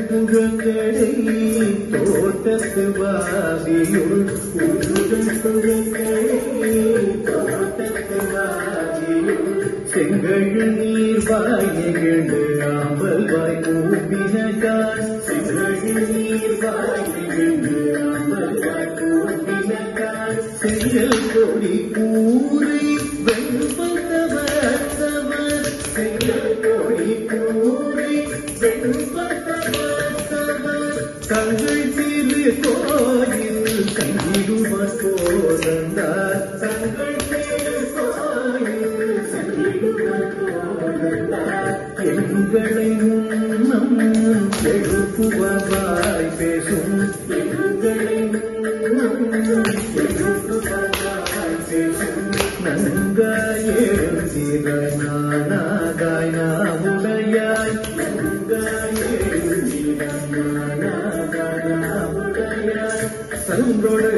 புகழை தோட்டத்து வாதியுள் புகழை தோட்டத்து வாதியுள் செங்கழு நீர் வாய் நெகிழ்ந்து ஆம்பல் வாய் கூப்பினகான் செங்கழு நீர் வாய் நெகிழ்ந்து ஆம்பல் வாய் கூப்பினகான் செங்கல் கொடி கூரை வெண்பத்தவர் செங்கல் கொடி கூரை தங்கள் திரு கோயில் கண்டிடுவார் போதந்தார் தங்கள் திரு கோயில் கண்டிடுவார் போதந்தார் எங்களை முன்னம் எழுப்புவாய் பேசும் எங்களை முன்னம் எழுப்புவாய் பேசும் நங்காயேந்திர நானாகாய் நாமுடையாய் நங்காயேந்திர நானாகாய் நாமுடையாய் சங்கொடு